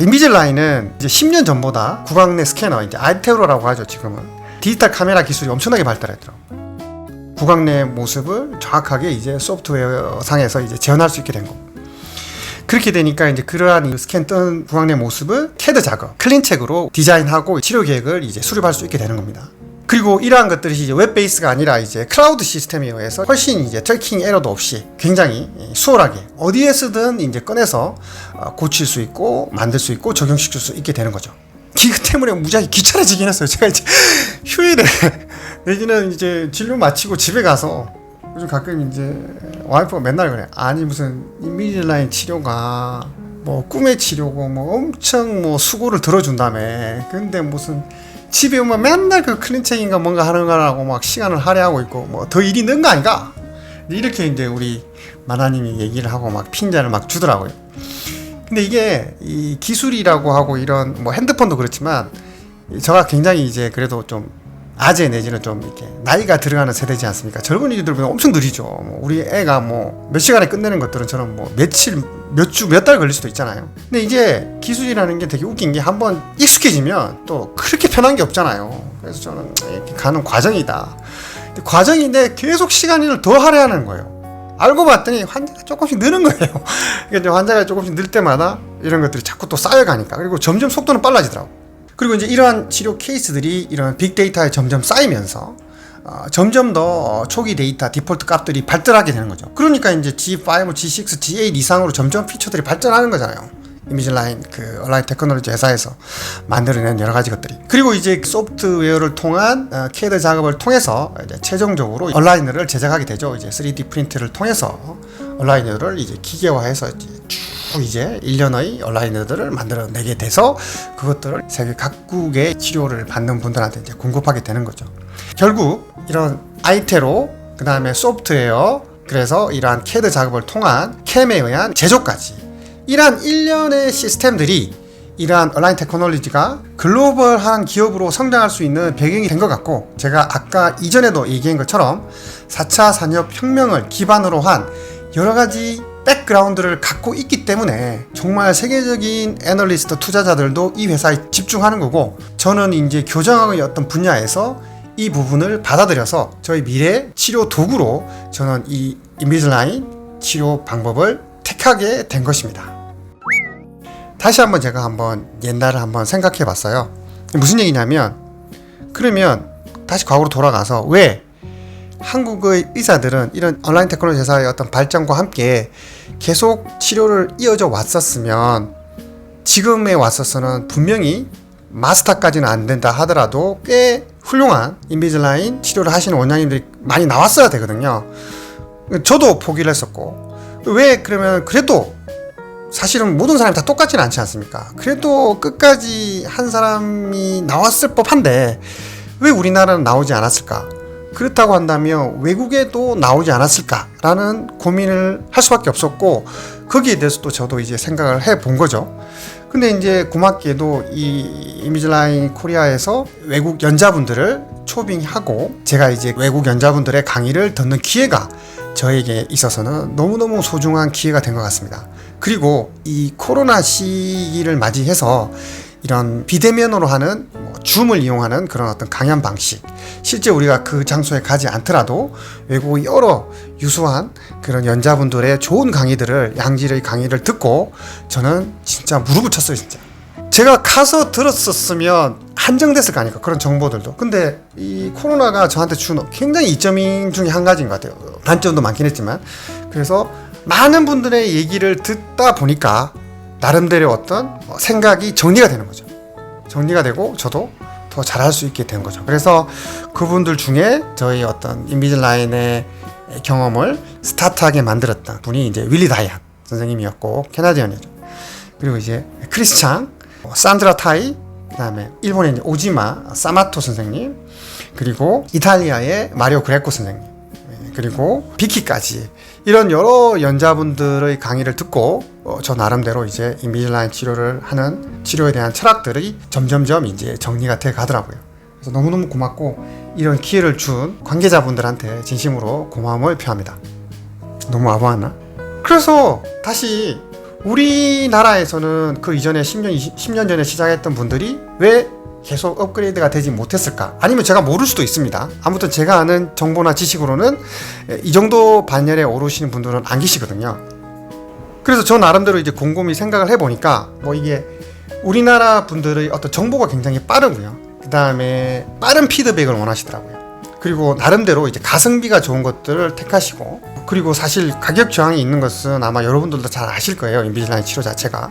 인비즐라인은 이제 10년 전보다 구강내 스캐너, 이제 알테오로라고 하죠. 지금은 디지털 카메라 기술이 엄청나게 발달했더라고요. 구강내 모습을 정확하게 이제 소프트웨어 상에서 이제 재현할 수 있게 된 거고. 그렇게 되니까 이제 그러한 스캔 뜬 구강내 모습을 CAD 작업, 클린책으로 디자인하고 치료 계획을 이제 수립할 수 있게 되는 겁니다. 그리고 이러한 것들이 이제 웹 베이스가 아니라 이제 클라우드 시스템에 의해서 훨씬 이제 트래킹 에러도 없이 굉장히 수월하게 어디에 쓰든 이제 꺼내서 고칠 수 있고 만들 수 있고 적용시킬 수 있게 되는 거죠. 이거 때문에 무지하게 귀찮아지긴 했어요. 제가 이제 휴일에 내지는 이제 진료 마치고 집에 가서 요즘 가끔 이제 와이프가 맨날 그래. 아니 무슨 인비즐라인 치료가 뭐 꿈의 치료고 뭐 엄청 뭐 수고를 들어준다며. 근데 무슨 집에 오면 맨날 그 클린책인가 뭔가 하는 거라고 막 시간을 할애하고 있고 뭐 더 일이 는 거 아닌가? 이렇게 이제 우리 마나님이 얘기를 하고 막 핀잔을 막 주더라고요. 근데 이게 이 기술이라고 하고 이런 뭐 핸드폰도 그렇지만 제가 굉장히 이제 그래도 좀 아재 내지는 좀 이렇게 나이가 들어가는 세대지 않습니까? 젊은이들보다 엄청 느리죠. 뭐 우리 애가 뭐 몇 시간에 끝내는 것들은 저는 뭐 며칠, 몇 주, 몇 달 걸릴 수도 있잖아요. 근데 이제 기술이라는 게 되게 웃긴 게 한번 익숙해지면 또 그렇게 편한 게 없잖아요. 그래서 저는 이렇게 가는 과정이다. 과정인데 계속 시간을 더 할애하는 거예요. 알고 봤더니 환자가 조금씩 느는 거예요. 그러니까 환자가 조금씩 늘 때마다 이런 것들이 자꾸 또 쌓여가니까. 그리고 점점 속도는 빨라지더라고. 그리고 이제 이러한 치료 케이스들이 이런 빅데이터에 점점 쌓이면서 점점 더 초기 데이터 디폴트 값들이 발달하게 되는 거죠. 그러니까 이제 G5, G6, G8 이상으로 점점 피처들이 발전하는 거잖아요. 인비즐라인 그 온라인 테크놀로지 회사에서 만들어낸 여러 가지 것들이. 그리고 이제 소프트웨어를 통한 CAD 작업을 통해서 이제 최종적으로 온라이너를 제작하게 되죠. 이제 3D 프린트를 통해서 온라이너를 이제 기계화해서 이제 1년의 온라이너들을 만들어내게 돼서 그것들을 세계 각국의 치료를 받는 분들한테 이제 공급하게 되는 거죠. 결국 이런 아이테로 그 다음에 소프트웨어 그래서 이러한 CAD 작업을 통한 캠에 의한 제조까지 이러한 일련의 시스템들이 이러한 온라인 테크놀로지가 글로벌한 기업으로 성장할 수 있는 배경이 된 것 같고 제가 아까 이전에도 얘기한 것처럼 4차 산업혁명을 기반으로 한 여러 가지 백그라운드를 갖고 있기 때문에 정말 세계적인 애널리스트 투자자들도 이 회사에 집중하는 거고 저는 이제 교정학의 어떤 분야에서 이 부분을 받아들여서 저희 미래 치료 도구로 저는 이 인비즐라인 치료 방법을 택하게 된 것입니다. 다시 한번 제가 옛날을 한번 생각해 봤어요. 무슨 얘기냐면 그러면 다시 과거로 돌아가서 왜 한국의 의사들은 이런 온라인 테크놀로지 회사의 어떤 발전과 함께 계속 치료를 이어져 왔었으면 지금에 왔어서는 분명히 마스터까지는 안 된다 하더라도 꽤 훌륭한 인비즐라인 치료를 하시는 원장님들이 많이 나왔어야 되거든요. 저도 포기를 했었고 왜 그러면 그래도 사실은 모든 사람이 다 똑같지는 않지 않습니까? 그래도 끝까지 한 사람이 나왔을 법한데 왜 우리나라는 나오지 않았을까? 그렇다고 한다면 외국에도 나오지 않았을까라는 고민을 할 수밖에 없었고 거기에 대해서도 저도 이제 생각을 해본 거죠. 근데 이제 고맙게도 이 인비즐라인 코리아에서 외국 연자분들을 초빙하고 제가 이제 외국 연자분들의 강의를 듣는 기회가 저에게 있어서는 너무너무 소중한 기회가 된 것 같습니다. 그리고 이 코로나 시기를 맞이해서 이런 비대면으로 하는 줌을 이용하는 그런 어떤 강연 방식 실제 우리가 그 장소에 가지 않더라도 외국의 여러 유수한 그런 연자분들의 좋은 강의들을 양질의 강의를 듣고 저는 진짜 무릎을 쳤어요. 진짜 제가 가서 들었었으면 한정됐을 거 아닙니까 그런 정보들도. 근데 이 코로나가 저한테 준 굉장히 이점인 중에 한 가지인 것 같아요. 단점도 많긴 했지만 그래서 많은 분들의 얘기를 듣다 보니까 나름대로 어떤 생각이 정리가 되는 거죠. 정리가 되고 저도 더 잘할 수 있게 된 거죠. 그래서 그분들 중에 저희 어떤 인비즐라인의 경험을 스타트하게 만들었던 분이 이제 윌리 다이안 선생님이었고 캐나디언이죠. 그리고 이제 크리스 창, 산드라 타이, 그 다음에 일본의 이제 오지마 사마토 선생님, 그리고 이탈리아의 마리오 그레코 선생님, 그리고 비키까지 이런 여러 연자분들의 강의를 듣고 저 나름대로 이제 인비즐라인 치료를 하는 치료에 대한 철학들이 점점점 이제 정리가 돼 가더라고요. 그래서 너무너무 고맙고 이런 기회를 준 관계자분들한테 진심으로 고마움을 표합니다. 너무 아부하나? 그래서 다시 우리나라에서는 그 이전에 10년 전에 시작했던 분들이 왜 계속 업그레이드가 되지 못했을까? 아니면 제가 모를 수도 있습니다. 아무튼 제가 아는 정보나 지식으로는 이 정도 반열에 오르시는 분들은 안 계시거든요. 그래서 저 나름대로 이제 곰곰이 생각을 해보니까 뭐 이게 우리나라 분들의 어떤 정보가 굉장히 빠르고요. 그 다음에 빠른 피드백을 원하시더라고요. 그리고 나름대로 이제 가성비가 좋은 것들을 택하시고, 그리고 사실 가격 저항이 있는 것은 아마 여러분들도 잘 아실 거예요. 인비질라인 치료 자체가.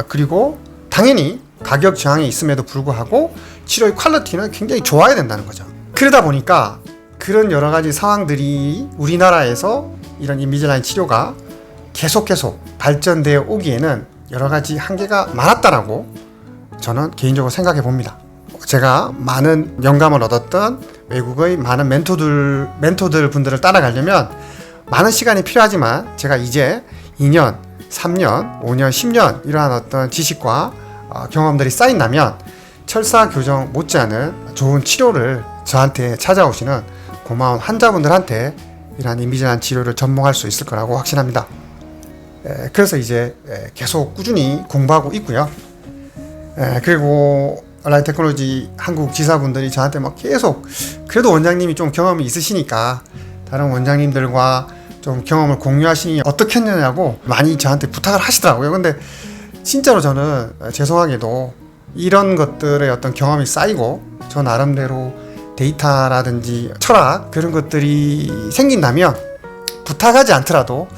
그리고 당연히 가격 저항이 있음에도 불구하고 치료의 퀄리티는 굉장히 좋아야 된다는 거죠. 그러다 보니까 그런 여러 가지 상황들이 우리나라에서 이런 인비질라인 치료가 계속 발전되어 오기에는 여러 가지 한계가 많았다라고 저는 개인적으로 생각해 봅니다. 제가 많은 영감을 얻었던 외국의 많은 멘토들 분들을 따라가려면 많은 시간이 필요하지만, 제가 이제 2년, 3년, 5년, 10년 이러한 어떤 지식과 경험들이 쌓인다면 철사 교정 못지않은 좋은 치료를 저한테 찾아오시는 고마운 환자분들한테 이러한 인비질라인 치료를 전봉할 수 있을 거라고 확신합니다. 그래서 이제 계속 꾸준히 공부하고 있고요. 그리고 얼라인 테크놀로지 한국 지사분들이 저한테 막 계속, 그래도 원장님이 좀 경험이 있으시니까 다른 원장님들과 좀 경험을 공유하시니 어떻겠느냐고 많이 저한테 부탁을 하시더라고요. 근데 진짜로 저는 죄송하게도 이런 것들의 어떤 경험이 쌓이고 저 나름대로 데이터라든지 철학 그런 것들이 생긴다면 부탁하지 않더라도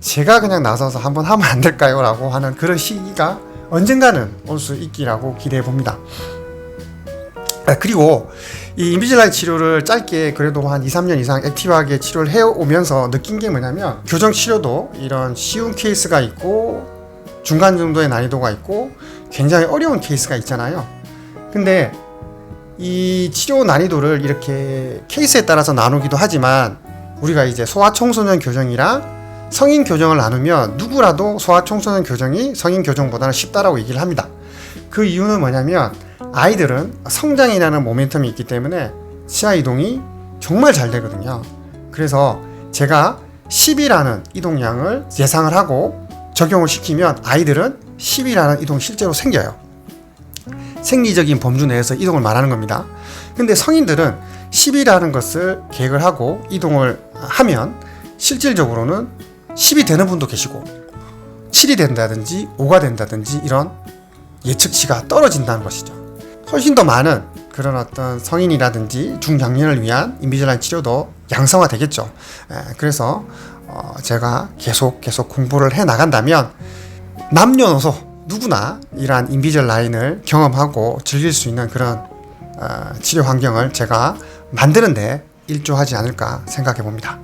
제가 그냥 나서서 한번 하면 안 될까요? 라고 하는 그런 시기가 언젠가는 올 수 있기라고 기대해 봅니다. 그리고 이 인비질라인 치료를 짧게 그래도 한 2, 3년 이상 액티브하게 치료를 해오면서 느낀 게 뭐냐면, 교정 치료도 이런 쉬운 케이스가 있고 중간 정도의 난이도가 있고 굉장히 어려운 케이스가 있잖아요. 근데 이 치료 난이도를 이렇게 케이스에 따라서 나누기도 하지만, 우리가 이제 소아청소년 교정이랑 성인 교정을 나누면 누구라도 소아청소년 교정이 성인 교정보다는 쉽다라고 얘기를 합니다. 그 이유는 뭐냐면, 아이들은 성장이라는 모멘텀이 있기 때문에 치아 이동이 정말 잘 되거든요. 그래서 제가 10이라는 이동량을 예상을 하고 적용을 시키면 아이들은 10이라는 이동이 실제로 생겨요. 생리적인 범주 내에서 이동을 말하는 겁니다. 근데 성인들은 10이라는 것을 계획을 하고 이동을 하면 실질적으로는 10이 되는 분도 계시고 7이 된다든지 5가 된다든지 이런 예측치가 떨어진다는 것이죠. 훨씬 더 많은 그런 어떤 성인이라든지 중장년을 위한 인비질라인 치료도 양성화 되겠죠. 그래서 제가 계속 공부를 해 나간다면 남녀노소 누구나 이러한 인비질라인을 경험하고 즐길 수 있는 그런 치료 환경을 제가 만드는데 일조하지 않을까 생각해 봅니다.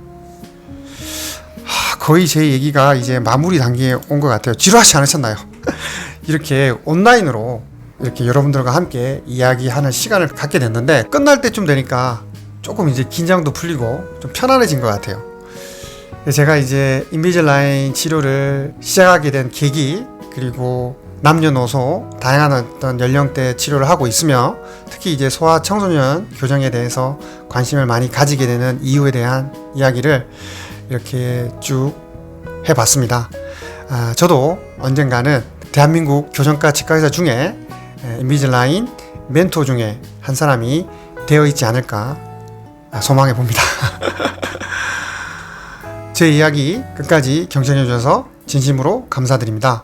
거의 제 얘기가 이제 마무리 단계에 온 것 같아요. 지루하지 않으셨나요? 이렇게 온라인으로 이렇게 여러분들과 함께 이야기하는 시간을 갖게 됐는데, 끝날 때쯤 되니까 조금 이제 긴장도 풀리고 좀 편안해진 것 같아요. 제가 이제 인비질라인 치료를 시작하게 된 계기, 그리고 남녀노소 다양한 어떤 연령대 치료를 하고 있으며 특히 이제 소아 청소년 교정에 대해서 관심을 많이 가지게 되는 이유에 대한 이야기를 이렇게 쭉 해봤습니다. 저도 언젠가는 대한민국 교정과 치과의사 중에 인비질라인 멘토 중에 한 사람이 되어 있지 않을까 소망해 봅니다. 제 이야기 끝까지 경청해 주셔서 진심으로 감사드립니다.